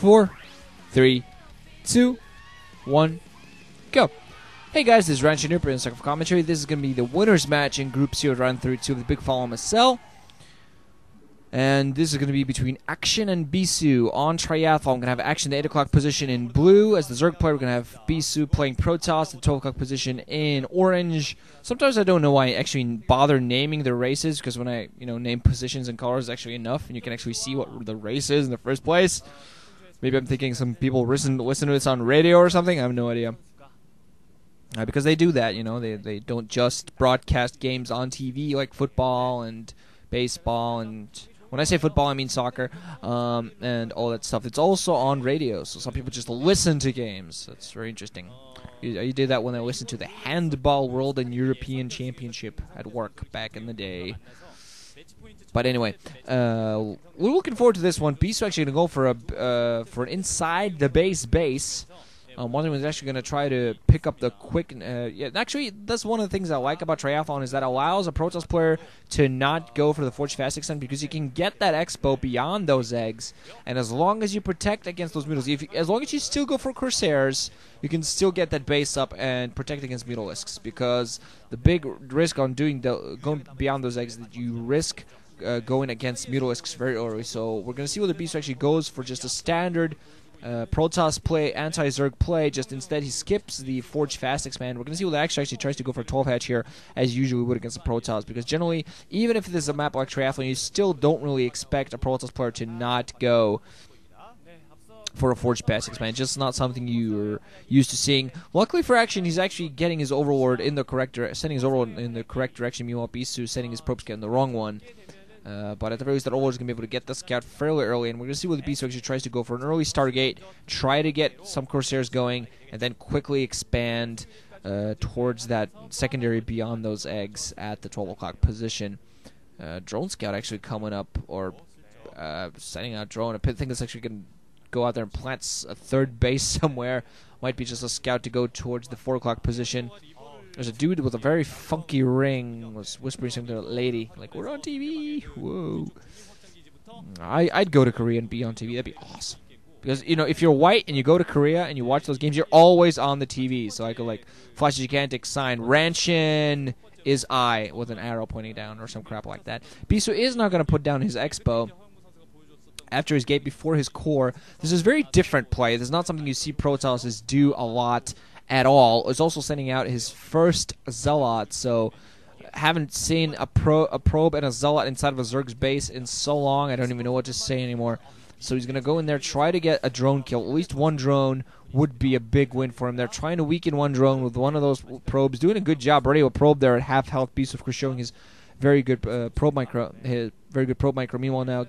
4, 3, 2, 1, go. Hey guys, this is Ranch and Nooper in Second Commentary. This is going to be the winner's match in Group C of Round 32 of the Bigfile MSL. And this is going to be between Action and Bisu on Triathlon. We're going to have Action the 8 o'clock position in blue. As the Zerg player, we're going to have Bisu playing protoss, the 12 o'clock position in orange. Sometimes I don't know why I actually bother naming the races, because when I name positions and colors is actually enough, and you can actually see what the race is in the first place. Maybe I'm thinking some people listen to this on radio or something. I have no idea. Because they do that, they don't just broadcast games on TV like football and baseball, and when I say football I mean soccer, and all that stuff. It's also on radio, so some people just listen to games. That's very interesting. You did that when I listened to the Handball World and European Championship at work back in the day. But anyway, we're looking forward to this one. Bisu actually going to go for an inside the base. One thing was actually going to try to pick up the quick. Actually, that's one of the things I like about Triathlon, is that allows a protoss player to not go for the Forge Fast Extend, because you can get that expo beyond those eggs, and as long as you protect against those mules, as long as you still go for Corsairs, you can still get that base up and protect against Mutalisks, because the big risk on going beyond those eggs is that you risk going against Mutalisks very early. So we're going to see whether Bisu actually goes for just a standard Protoss play, anti-Zerg play, just instead he skips the Forge Fast Expand. We're going to see whether actually tries to go for a 12 hatch here, as usually we would against the Protoss, because generally, even if this is a map like Triathlon, you still don't really expect a Protoss player to not go for a Forge Fast Expand. Just not something you're used to seeing. Luckily for Action, he's actually getting his Overlord in the correct sending his Overlord in the correct direction. Meanwhile, Bisu sending his Probe Scout in the wrong one. But at the very least, that Overlord is going to be able to get the scout fairly early, and we're going to see whether Bisu actually tries to go for an early Stargate, try to get some Corsairs going, and then quickly expand towards that secondary beyond those eggs at the 12 o'clock position. Drone Scout actually coming up, or sending out drone. I think that's actually going to go out there and plant a third base somewhere. Might be just a scout to go towards the 4 o'clock position. There's a dude with a very funky ring was whispering something to a lady, like, "We're on TV." Whoa. I'd go to Korea and be on TV. That'd be awesome. Because, if you're white and you go to Korea and you watch those games, you're always on the TV. So I could, flash a gigantic sign, "Ranchin is I," with an arrow pointing down or some crap like that. Bisu is not going to put down his expo after his gate before his core. This is very different play. This is not something you see Protosses do a lot at all. Is also sending out his first Zealot, so haven't seen a probe and a Zealot inside of a Zerg's base in so long, I don't even know what to say anymore. So he's going to go in there, try to get a drone kill. At least one drone would be a big win for him. They're trying to weaken one drone with one of those probes, doing a good job. Already a probe there at half health. Bisu, of course, showing his very good probe micro. Meanwhile, now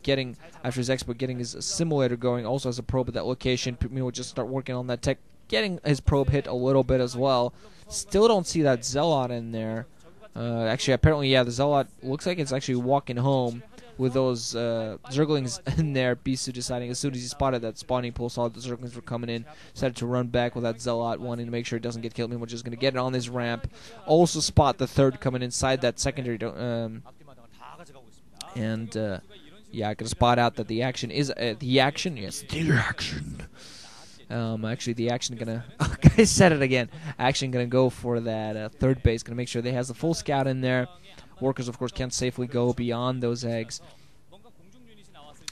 after his expert, getting his simulator going, also has a probe at that location. Meanwhile, just start working on that tech, getting his probe hit a little bit as well. Still don't see that Zealot in there. Actually, apparently, yeah, the Zealot looks like it's actually walking home with those Zerglings in there. Bisu deciding, as soon as he spotted that spawning pool, saw that the Zerglings were coming in, decided to run back with that Zealot, wanting to make sure it doesn't get killed. Meanwhile, just going to get it on this ramp. Also spot the third coming inside that secondary. Yeah, I can spot out that the action is the action. Yes, the action. Actually, the Action gonna. I said it again. Action gonna go for that third base. Gonna make sure they has the full scout in there. Workers, of course, can't safely go beyond those eggs.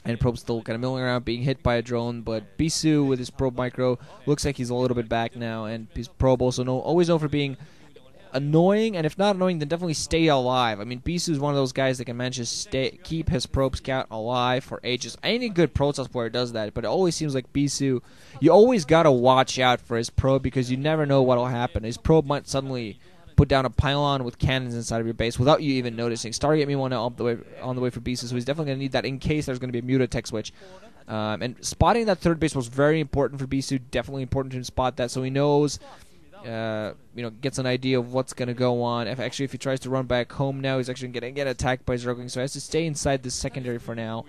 And Probe's still kind of milling around, being hit by a drone. But Bisu with his probe micro looks like he's a little bit back now. And his probe also always known for being annoying, and if not annoying, then definitely stay alive. I mean, Bisu is one of those guys that can manage to keep his probe scout alive for ages. Any good Protoss player does that, but it always seems like Bisu, you always gotta watch out for his probe, because you never know what'll happen. His probe might suddenly put down a pylon with cannons inside of your base without you even noticing. Stargate meanwhile now on the way for Bisu, so he's definitely gonna need that in case there's gonna be a muta-tech switch. And spotting that third base was very important for Bisu. Definitely important to spot that, so he knows. Gets an idea of what's going to go on. If he tries to run back home now, he's actually going to get attacked by Zerglings, so he has to stay inside the secondary for now.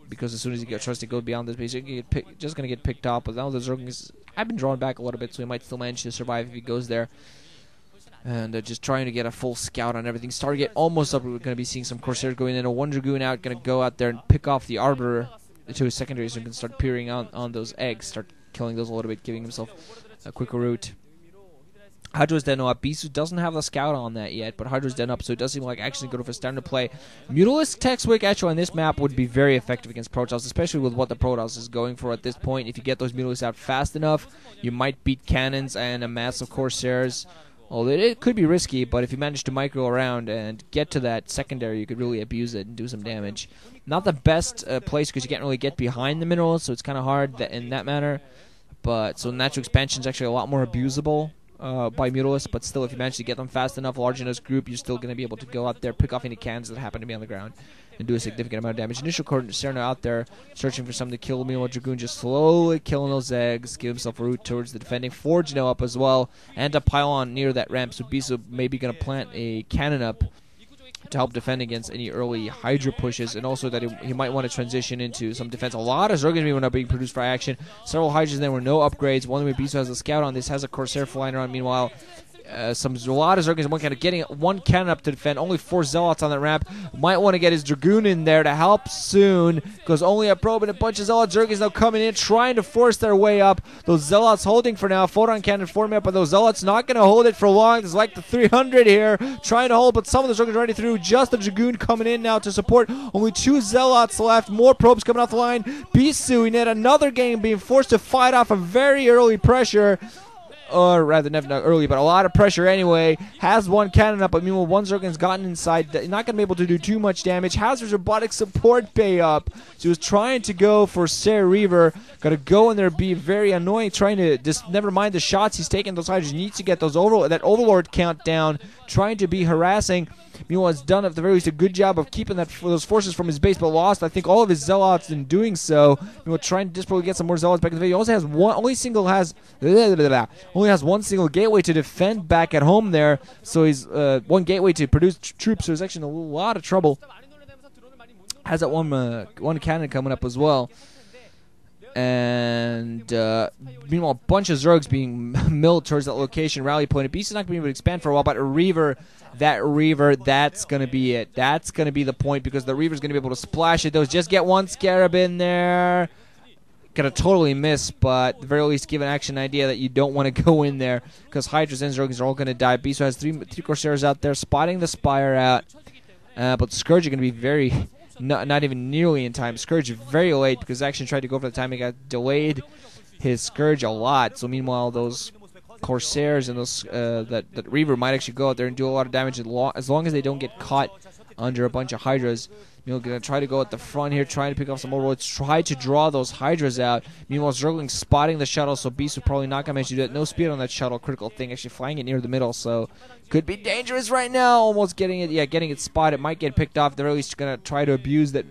Because as soon as he tries to go beyond this base, he's just going to get picked up. But now the Zerglings have been drawn back a little bit, so he might still manage to survive if he goes there. And just trying to get a full scout on everything. Stargate almost up. We're going to be seeing some Corsairs going in. A one Dragoon out, going to go out there and pick off the Arbiter. to his secondary, so he can start peering on those eggs, start killing those a little bit, giving himself a quicker route. Hydra's dead up. Bisu doesn't have the scout on that yet, but Hydra's dead up, so it does seem like actually good if it's starting to play. Mutalisk Textwick actually on this map would be very effective against Protoss, especially with what the Protoss is going for at this point. If you get those Mutalisks out fast enough, you might beat cannons and a mass of Corsairs. Although it could be risky, but if you manage to micro around and get to that secondary, you could really abuse it and do some damage. Not the best place because you can't really get behind the minerals, so it's kind of hard in that manner. But so natural expansion is actually a lot more abusable by Mutalisk, but still, if you manage to get them fast enough, large enough group, you're still going to be able to go out there, pick off any cannons that happen to be on the ground, and do a significant amount of damage. Initial Corsair out there, searching for something to kill. Meanwhile, Dragoon just slowly killing those eggs, give himself a route towards the defending Forge now up as well, and a pylon near that ramp, so Bisu maybe going to plant a cannon up to help defend against any early Hydra pushes, and also that he might want to transition into some defense. A lot of Zerg are now being produced for action. Several Hydras there were no upgrades. One way Bisu has a scout on. This has a Corsair flying around. Meanwhile, a lot of Zerg one kind of getting one cannon up to defend. Only 4 Zealots on that ramp. Might want to get his Dragoon in there to help soon, because only a probe and a bunch of Zealot Zerg now coming in, trying to force their way up. Those Zealots holding for now. Photon cannon forming up, but those Zealots not going to hold it for long. There's like the 300 here trying to hold, but some of the Zerg is already through. Just the Dragoon coming in now to support. Only 2 Zealots left. More probes coming off the line. Bisu in another game being forced to fight off a very early pressure. Or rather, never early, but a lot of pressure anyway. Has one cannon up, but meanwhile, one Zerglin's gotten inside. Not going to be able to do too much damage. Has his robotic support bay up. So he was trying to go for Sarah Reaver. Got to go in there, be very annoying, trying to just never mind the shots he's taking. Those Hydras needs to get those that Overlord count down, trying to be harassing. Meanwhile, it's done at the very least a good job of keeping those forces from his base, but lost, I think, all of his Zealots in doing so. Meanwhile, trying to desperately get some more Zealots back in the video. He also has only has one single gateway to defend back at home there, so he's one gateway to produce troops, so he's actually in a lot of trouble. Has that one cannon coming up as well. And meanwhile, a bunch of Zergs being milled towards that location, rally point. Beast is not going to be able to expand for a while, but a Reaver, that's going to be it. That's going to be the point, because the Reaver's going to be able to splash it. Those just get one Scarab in there. Going to totally miss, but at the very least give an action idea that you don't want to go in there, because Hydras and Zergs are all going to die. Bisu has three Corsairs out there, spotting the Spire out. But Scourge are going to be very... Not even nearly in time. Scourge very late, because Action tried to go for the time. He got delayed his Scourge a lot. So meanwhile, those Corsairs and those that Reaver might actually go out there and do a lot of damage as long as they don't get caught under a bunch of Hydras. Meanwhile, going to try to go at the front here, trying to pick off some overlords, try to draw those Hydras out. Meanwhile, Zergling spotting the shuttle, so Bisu probably not going to manage to do it. No speed on that shuttle, critical thing, actually flying it near the middle, so could be dangerous right now. Almost getting it, getting it spotted. Might get picked off. They're at least going to try to abuse that